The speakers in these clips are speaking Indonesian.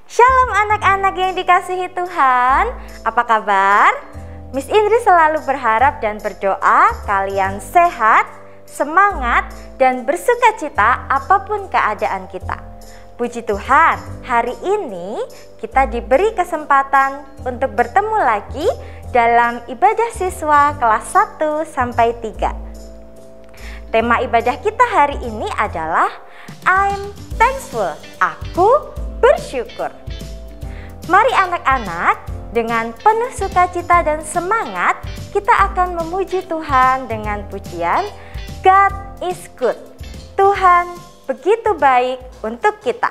Shalom anak-anak yang dikasihi Tuhan. Apa kabar? Miss Indri selalu berharap dan berdoa kalian sehat, semangat, dan bersukacita apapun keadaan kita. Puji Tuhan, hari ini kita diberi kesempatan untuk bertemu lagi dalam ibadah siswa kelas 1 sampai 3. Tema ibadah kita hari ini adalah I'm thankful, aku bersyukur. Mari anak-anak, dengan penuh sukacita dan semangat, kita akan memuji Tuhan dengan pujian God is good. Tuhan begitu baik untuk kita.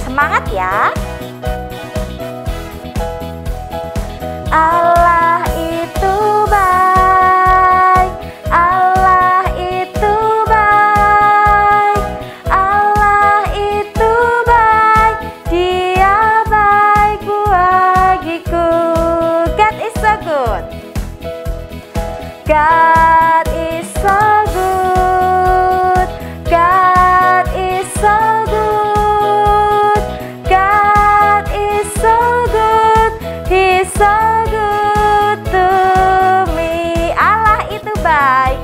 Semangat ya. Allah itu baik, Allah itu baik, Allah itu baik, Dia baik bagiku. God is so good. God is so good. God is so good. God is so good. He's so good to me. Allah itu baik.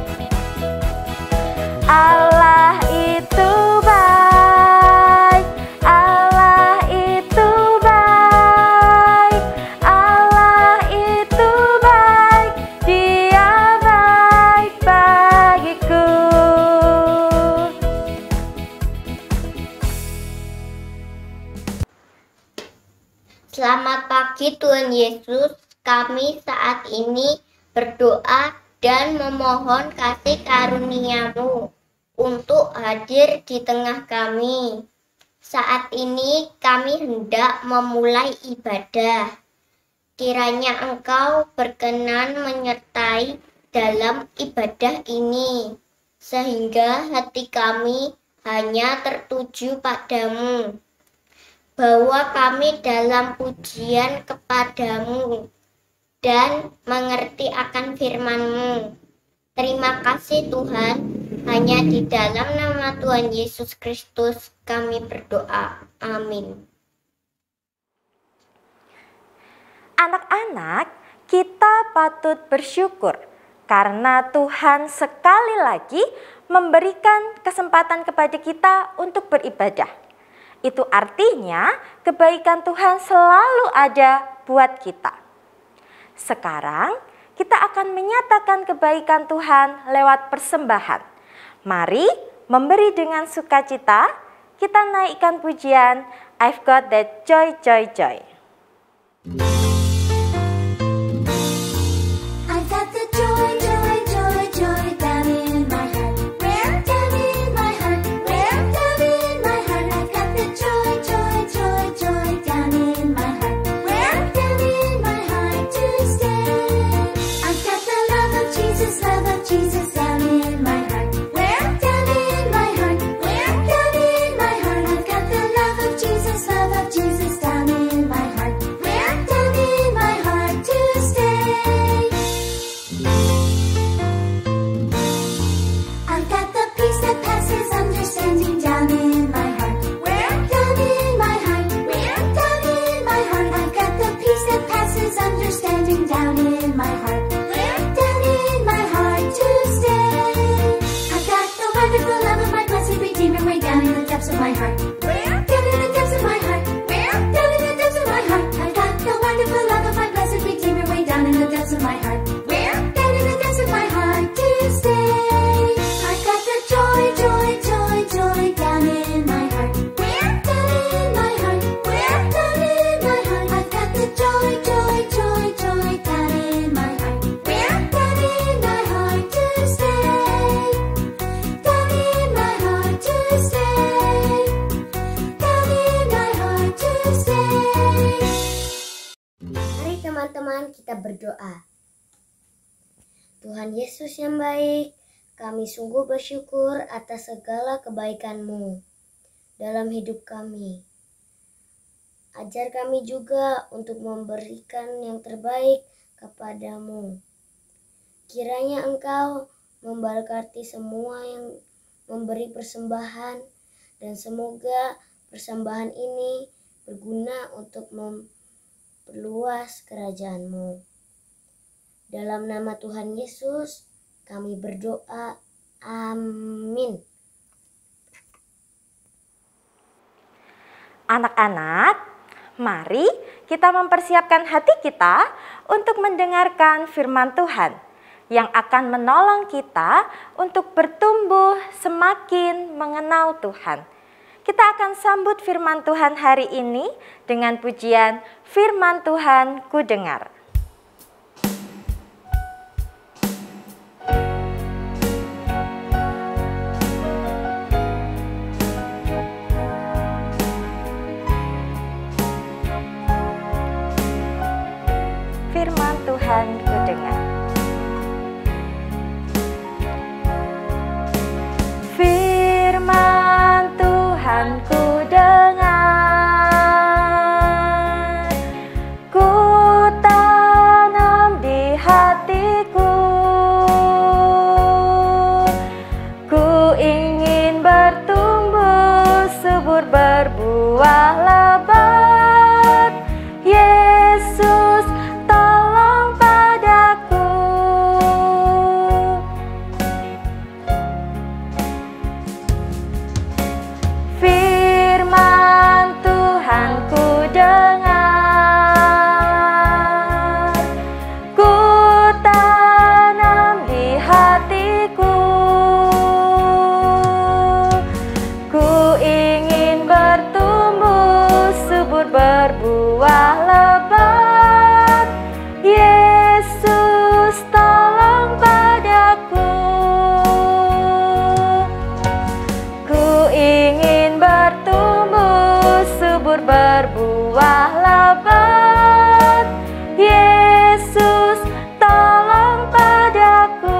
Allah itu baik. Allah itu baik. Allah itu baik. Dia baik bagiku. Selamat pagi Tuhan Yesus, kami saat ini berdoa dan memohon kasih karunia-Mu untuk hadir di tengah kami. Saat ini kami hendak memulai ibadah. Kiranya Engkau berkenan menyertai dalam ibadah ini, sehingga hati kami hanya tertuju padamu. Bawa kami dalam pujian kepadamu dan mengerti akan firman-Mu. Terima kasih Tuhan, hanya di dalam nama Tuhan Yesus Kristus kami berdoa. Amin. Anak-anak, kita patut bersyukur karena Tuhan sekali lagi memberikan kesempatan kepada kita untuk beribadah. Itu artinya kebaikan Tuhan selalu ada buat kita. Sekarang kita akan menyatakan kebaikan Tuhan lewat persembahan. Mari memberi dengan sukacita, kita naikkan pujian I've got that joy, joy, joy. I've got the joy, joy, joy, joy down in my heart. Where? Down in my heart. Where? Down in my heart. I've got the joy, joy, joy, joy down in my heart. Where? Down in my heart to stay. I've got the love of Jesus down in my heart. Where? Down in my heart. Where? Down in my heart. I've got the love of Jesus down in my heart. Where? Down in my heart to stay. I've got the peace that passes understanding down in my heart. Where? Down in my heart. Where? Down in my heart. I've got the peace that passes understanding down in my heart. Where? Down in my heart to stay. I've got the wonderful love of my blessed Redeemer way down in the depths of my heart. Where? Down in the depths of my heart. Where? Down in the depths of my heart. I've got the wonderful love of my blessed Redeemer way down in the depths of my heart. Where? Down in the depths of my heart to stay. I've got the joy, joy, joy, joy down in my heart. Where? Down in my heart. Where? Down in my heart. I've got the joy, joy, joy, joy down in my heart. Where? Down in my heart to stay. Down in my heart to stay. Down in my heart to stay. Mari teman-teman kita berdoa. Tuhan Yesus yang baik, kami sungguh bersyukur atas segala kebaikan-Mu dalam hidup kami. Ajar kami juga untuk memberikan yang terbaik kepadamu. Kiranya Engkau memberkati semua yang memberi persembahan dan semoga persembahan ini berguna untuk memperluas kerajaan-Mu. Dalam nama Tuhan Yesus, kami berdoa. Amin. Anak-anak, mari kita mempersiapkan hati kita untuk mendengarkan firman Tuhan yang akan menolong kita untuk bertumbuh semakin mengenal Tuhan. Kita akan sambut firman Tuhan hari ini dengan pujian Firman Tuhan Ku Dengar. Firman Tuhan ku dengar. Firman Tuhan ku dengar, ku tanam di hatiku, ku ingin bertumbuh subur berbuah lebat. Yesus tolong padaku. Firman Tuhan ku dengar, ku tanam di hatiku, ku ingin bertumbuh subur berbuah lebat. Yesus tolong padaku, ku ingin bertumbuh subur berbuah lebat. Yesus tolong padaku.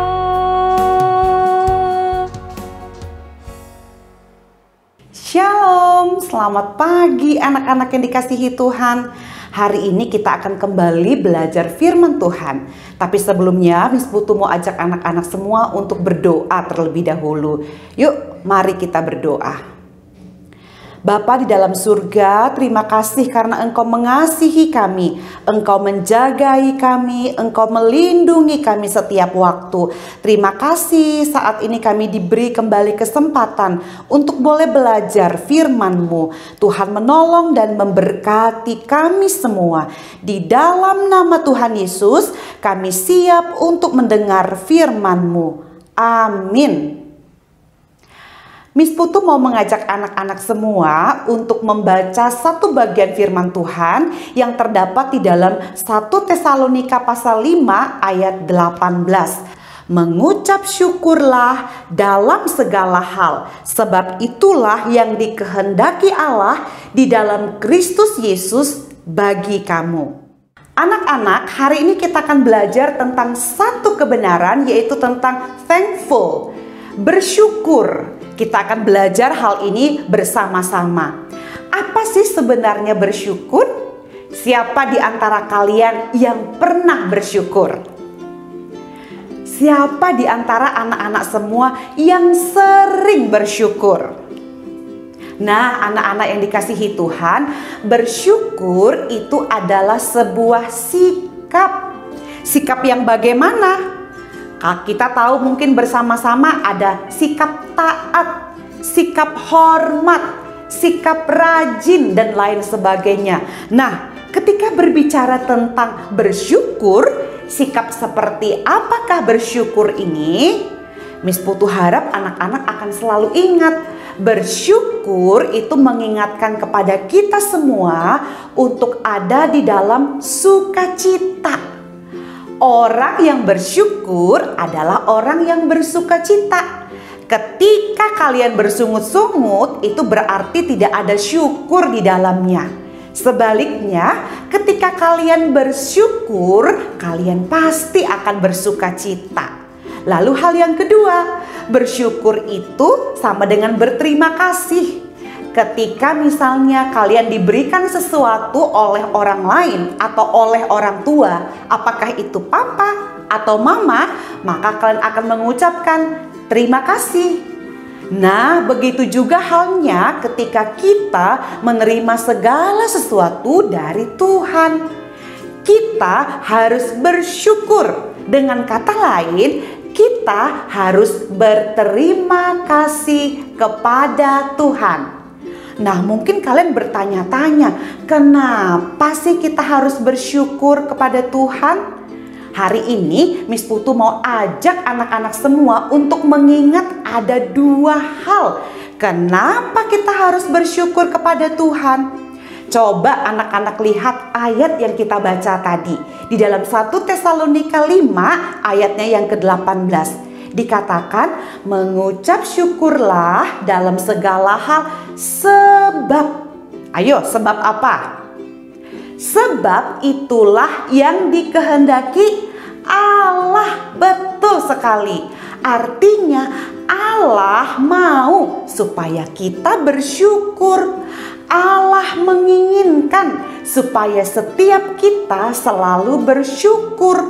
Shalom, selamat pagi anak-anak yang dikasihi Tuhan. Hari ini kita akan kembali belajar firman Tuhan. Tapi sebelumnya Miss Putu mau ajak anak-anak semua untuk berdoa terlebih dahulu. Yuk, mari kita berdoa. Bapa di dalam surga, terima kasih karena Engkau mengasihi kami, Engkau menjagai kami, Engkau melindungi kami setiap waktu. Terima kasih saat ini kami diberi kembali kesempatan untuk boleh belajar firman-Mu. Tuhan menolong dan memberkati kami semua. Di dalam nama Tuhan Yesus, kami siap untuk mendengar firman-Mu. Amin. Miss Putu mau mengajak anak-anak semua untuk membaca satu bagian firman Tuhan yang terdapat di dalam 1 Tesalonika pasal 5 ayat 18. Mengucap syukurlah dalam segala hal, sebab itulah yang dikehendaki Allah di dalam Kristus Yesus bagi kamu. Anak-anak, hari ini kita akan belajar tentang satu kebenaran, yaitu tentang thankful, bersyukur. Kita akan belajar hal ini bersama-sama. Apa sih sebenarnya bersyukur? Siapa di antara kalian yang pernah bersyukur? Siapa di antara anak-anak semua yang sering bersyukur? Nah, anak-anak yang dikasihi Tuhan, bersyukur itu adalah sebuah sikap. Sikap yang bagaimana? Kita tahu mungkin bersama-sama ada sikap taat, sikap hormat, sikap rajin, dan lain sebagainya. Nah, ketika berbicara tentang bersyukur, sikap seperti apakah bersyukur ini? Miss Putu harap anak-anak akan selalu ingat, bersyukur itu mengingatkan kepada kita semua untuk ada di dalam sukacita. Orang yang bersyukur adalah orang yang bersukacita. Ketika kalian bersungut-sungut, itu berarti tidak ada syukur di dalamnya. Sebaliknya, ketika kalian bersyukur, kalian pasti akan bersukacita. Lalu hal yang kedua, bersyukur itu sama dengan berterima kasih. Ketika misalnya kalian diberikan sesuatu oleh orang lain atau oleh orang tua, apakah itu papa atau mama, maka kalian akan mengucapkan terima kasih. Nah, begitu juga halnya ketika kita menerima segala sesuatu dari Tuhan. Kita harus bersyukur. Dengan kata lain, kita harus berterima kasih kepada Tuhan. Nah, mungkin kalian bertanya-tanya, kenapa sih kita harus bersyukur kepada Tuhan? Hari ini Miss Putu mau ajak anak-anak semua untuk mengingat ada 2 hal. Kenapa kita harus bersyukur kepada Tuhan? Coba anak-anak lihat ayat yang kita baca tadi. Di dalam 1 Tesalonika 5 ayatnya yang ke-18. Dikatakan mengucap syukurlah dalam segala hal sebab. Ayo, sebab apa? Sebab itulah yang dikehendaki Allah. Betul sekali. Artinya Allah mau supaya kita bersyukur. Allah menginginkan supaya setiap kita selalu bersyukur.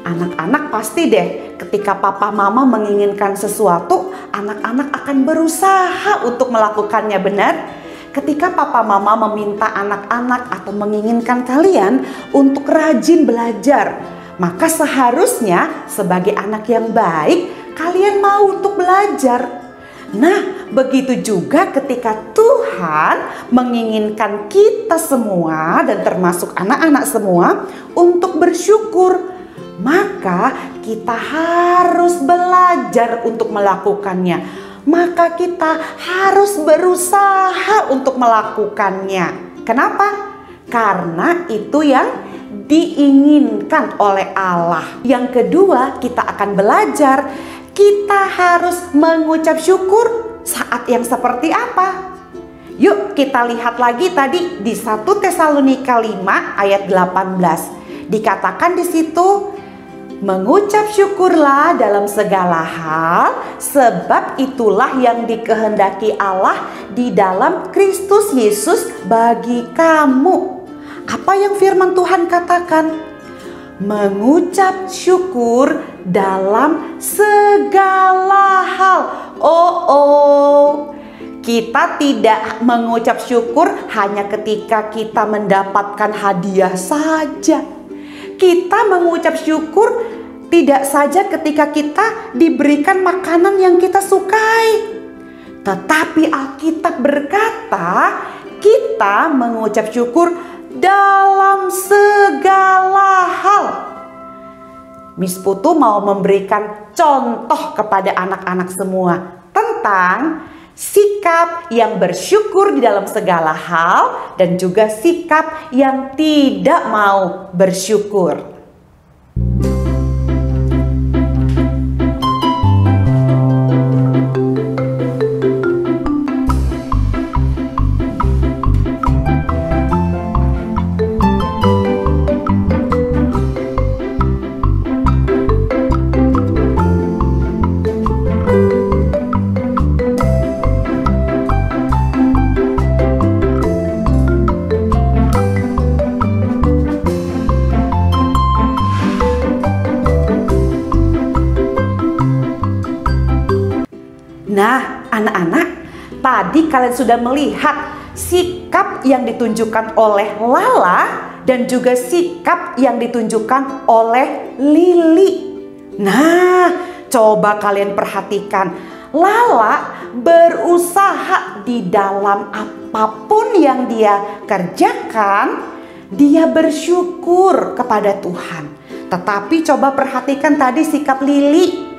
Anak-anak pasti deh ketika papa mama menginginkan sesuatu, anak-anak akan berusaha untuk melakukannya, benar? Ketika papa mama meminta anak-anak atau menginginkan kalian untuk rajin belajar, maka seharusnya sebagai anak yang baik kalian mau untuk belajar. Nah, begitu juga ketika Tuhan menginginkan kita semua dan termasuk anak-anak semua untuk bersyukur, maka kita harus belajar untuk melakukannya. Maka kita harus berusaha untuk melakukannya. Kenapa? Karena itu yang diinginkan oleh Allah. Yang kedua, kita akan belajar kita harus mengucap syukur saat yang seperti apa? Yuk kita lihat lagi tadi di 1 Tesalonika 5 ayat 18. Dikatakan di situ, mengucap syukurlah dalam segala hal, sebab itulah yang dikehendaki Allah di dalam Kristus Yesus bagi kamu. Apa yang firman Tuhan katakan? Mengucap syukur dalam segala hal. Kita tidak mengucap syukur hanya ketika kita mendapatkan hadiah saja. Kita mengucap syukur tidak saja ketika kita diberikan makanan yang kita sukai. Tetapi Alkitab berkata, kita mengucap syukur dalam segala hal. Miss Putu mau memberikan contoh kepada anak-anak semua tentang sikap yang bersyukur di dalam segala hal dan juga sikap yang tidak mau bersyukur. Nah, anak-anak, tadi kalian sudah melihat sikap yang ditunjukkan oleh Lala dan juga sikap yang ditunjukkan oleh Lili. Nah, coba kalian perhatikan. Lala berusaha di dalam apapun yang dia kerjakan, dia bersyukur kepada Tuhan. Tetapi coba perhatikan tadi sikap Lili.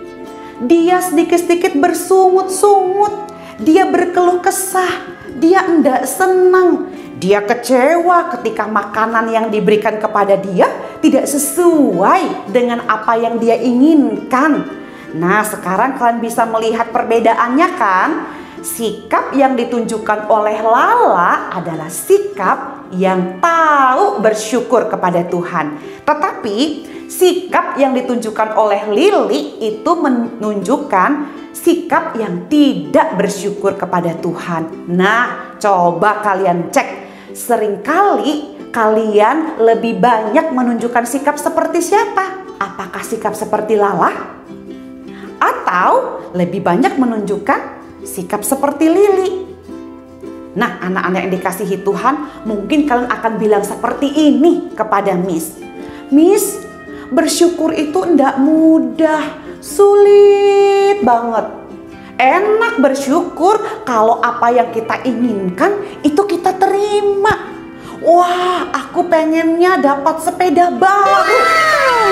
Dia sedikit-sedikit bersungut-sungut, dia berkeluh kesah, dia enggak senang, dia kecewa ketika makanan yang diberikan kepada dia tidak sesuai dengan apa yang dia inginkan. Nah, sekarang kalian bisa melihat perbedaannya kan? Sikap yang ditunjukkan oleh Lala adalah sikap yang tahu bersyukur kepada Tuhan. Tetapi sikap yang ditunjukkan oleh Lili itu menunjukkan sikap yang tidak bersyukur kepada Tuhan. Nah, coba kalian cek. Seringkali kalian lebih banyak menunjukkan sikap seperti siapa? Apakah sikap seperti Lala? Atau lebih banyak menunjukkan sikap seperti Lili. Nah, anak-anak yang dikasihi Tuhan, mungkin kalian akan bilang seperti ini kepada Miss. Miss, bersyukur itu enggak mudah, sulit banget. Enak bersyukur kalau apa yang kita inginkan itu kita terima. Wah, aku pengennya dapat sepeda baru.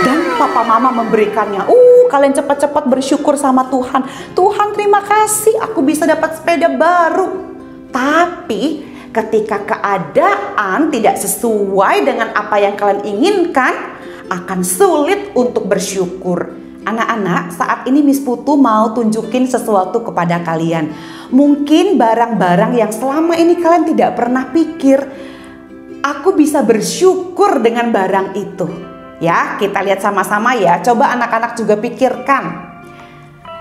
Dan papa mama memberikannya. Kalian cepat-cepat bersyukur sama Tuhan. Tuhan, terima kasih aku bisa dapat sepeda baru. Tapi ketika keadaan tidak sesuai dengan apa yang kalian inginkan, akan sulit untuk bersyukur. Anak-anak, saat ini Miss Putu mau tunjukin sesuatu kepada kalian. Mungkin barang-barang yang selama ini kalian tidak pernah pikir, aku bisa bersyukur dengan barang itu. Ya, kita lihat sama-sama ya. Coba anak-anak juga pikirkan.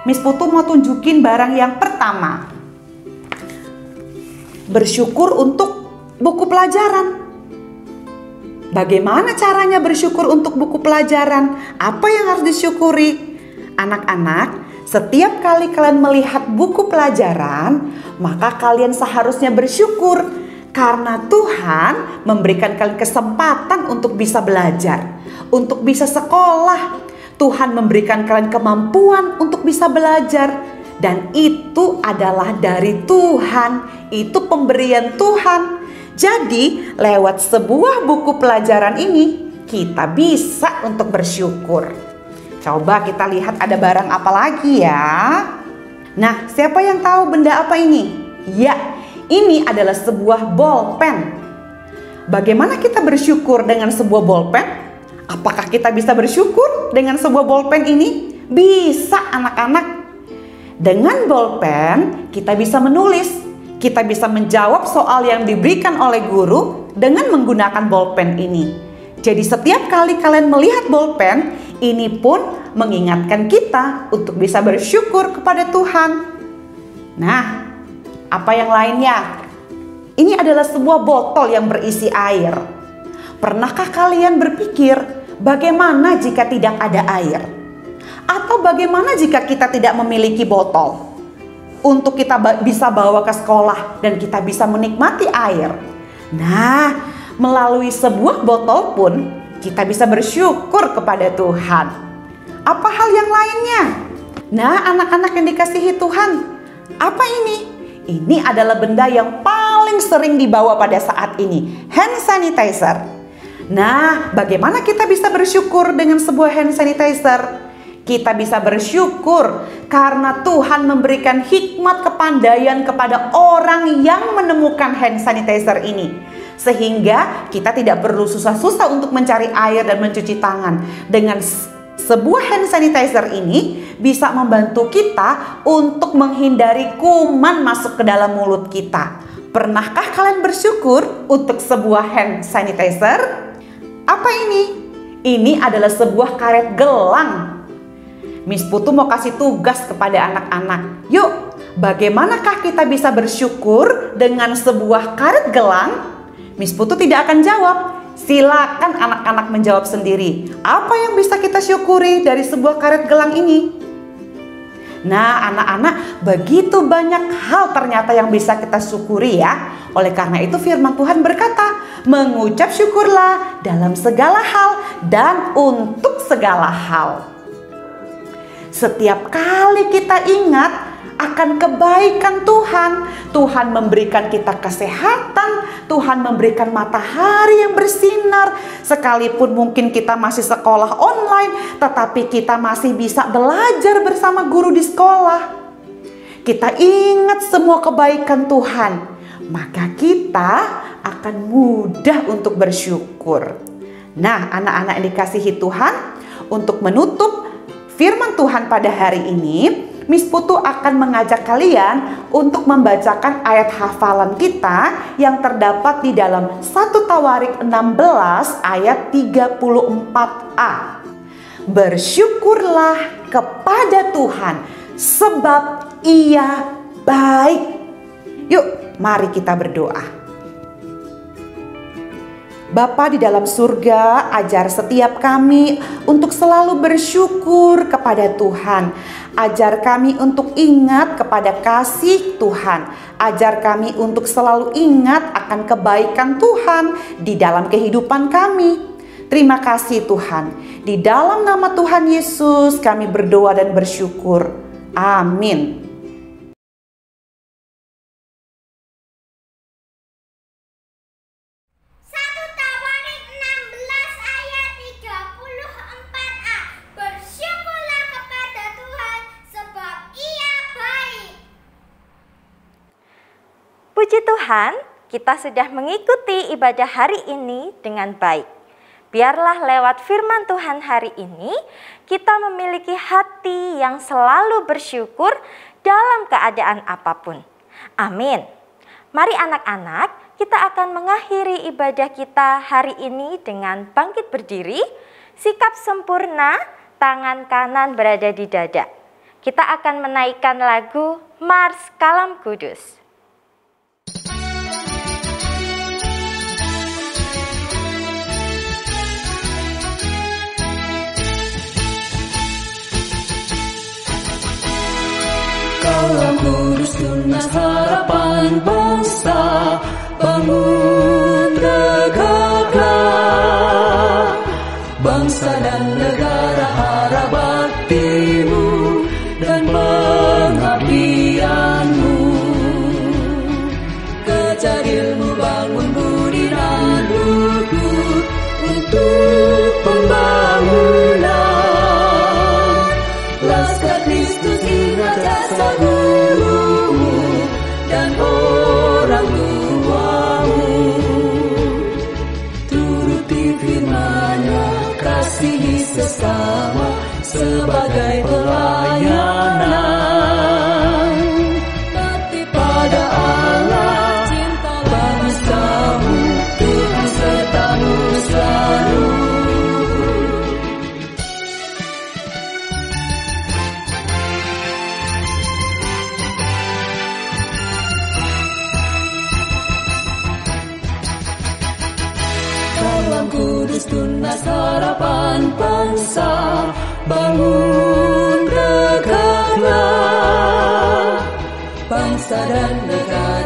Miss Putu mau tunjukin barang yang pertama. Bersyukur untuk buku pelajaran. Bagaimana caranya bersyukur untuk buku pelajaran? Apa yang harus disyukuri? Anak-anak, setiap kali kalian melihat buku pelajaran, maka kalian seharusnya bersyukur karena Tuhan memberikan kalian kesempatan untuk bisa belajar, untuk bisa sekolah. Tuhan memberikan kalian kemampuan untuk bisa belajar. Dan itu adalah dari Tuhan, itu pemberian Tuhan. Jadi lewat sebuah buku pelajaran ini kita bisa untuk bersyukur. Coba kita lihat ada barang apa lagi ya. Nah, siapa yang tahu benda apa ini? Ya, ini adalah sebuah bolpen. Bagaimana kita bersyukur dengan sebuah bolpen? Apakah kita bisa bersyukur dengan sebuah bolpen ini? Bisa anak-anak. Dengan bolpen kita bisa menulis, kita bisa menjawab soal yang diberikan oleh guru dengan menggunakan bolpen ini. Jadi setiap kali kalian melihat bolpen, ini pun mengingatkan kita untuk bisa bersyukur kepada Tuhan. Nah, apa yang lainnya? Ini adalah sebuah botol yang berisi air. Pernahkah kalian berpikir bagaimana jika tidak ada air? Atau bagaimana jika kita tidak memiliki botol untuk kita bisa bawa ke sekolah dan kita bisa menikmati air? Nah, melalui sebuah botol pun kita bisa bersyukur kepada Tuhan. Apa hal yang lainnya? Nah, anak-anak yang dikasihi Tuhan, apa ini? Ini adalah benda yang paling sering dibawa pada saat ini, hand sanitizer. Nah, bagaimana kita bisa bersyukur dengan sebuah hand sanitizer? Kita bisa bersyukur karena Tuhan memberikan hikmat kepandaian kepada orang yang menemukan hand sanitizer ini. Sehingga kita tidak perlu susah-susah untuk mencari air dan mencuci tangan. Dengan sebuah hand sanitizer ini bisa membantu kita untuk menghindari kuman masuk ke dalam mulut kita. Pernahkah kalian bersyukur untuk sebuah hand sanitizer? Apa ini? Ini adalah sebuah karet gelang. Miss Putu mau kasih tugas kepada anak-anak. Yuk, bagaimanakah kita bisa bersyukur dengan sebuah karet gelang? Miss Putu tidak akan jawab. Silakan anak-anak menjawab sendiri. Apa yang bisa kita syukuri dari sebuah karet gelang ini? Nah, anak-anak, begitu banyak hal ternyata yang bisa kita syukuri ya. Oleh karena itu firman Tuhan berkata, mengucap syukurlah dalam segala hal dan untuk segala hal. Setiap kali kita ingat akan kebaikan Tuhan, Tuhan memberikan kita kesehatan, Tuhan memberikan matahari yang bersinar. Sekalipun mungkin kita masih sekolah online, tetapi kita masih bisa belajar bersama guru di sekolah. Kita ingat semua kebaikan Tuhan, maka kita akan mudah untuk bersyukur. Nah, anak-anak yang dikasihi Tuhan, untuk menutup firman Tuhan pada hari ini, Miss Putu akan mengajak kalian untuk membacakan ayat hafalan kita yang terdapat di dalam 1 Tawarik 16 ayat 34a. Bersyukurlah kepada Tuhan sebab Ia baik. Yuk, mari kita berdoa. Bapa di dalam surga, ajar setiap kami untuk selalu bersyukur kepada Tuhan. Ajar kami untuk ingat kepada kasih Tuhan. Ajar kami untuk selalu ingat akan kebaikan Tuhan di dalam kehidupan kami. Terima kasih Tuhan. Di dalam nama Tuhan Yesus kami berdoa dan bersyukur. Amin. Puji Tuhan, kita sudah mengikuti ibadah hari ini dengan baik. Biarlah lewat firman Tuhan hari ini, kita memiliki hati yang selalu bersyukur dalam keadaan apapun. Amin. Mari anak-anak, kita akan mengakhiri ibadah kita hari ini dengan bangkit berdiri, sikap sempurna, tangan kanan berada di dada. Kita akan menaikkan lagu Mars Kalam Kudus. Kalam Kudus tunas harapan bangsa, bangun tegaklah. Bangsa dan negara harap baktimu dan pengabdianmu. Kejar ilmu, bangun budi dan luhur untuk pembangunan. Laskar Kristus ingat jasa gurumu dan orang tuamu. Turuti firman-Nya, kasihi sesama sebagai pelayanan. Taati pada Allah, cinta bangsamu, Tuhan sertamu selalu. Kalam Kudus tunas harapan bangsa, bangun tegaklah. Bangsa dan negara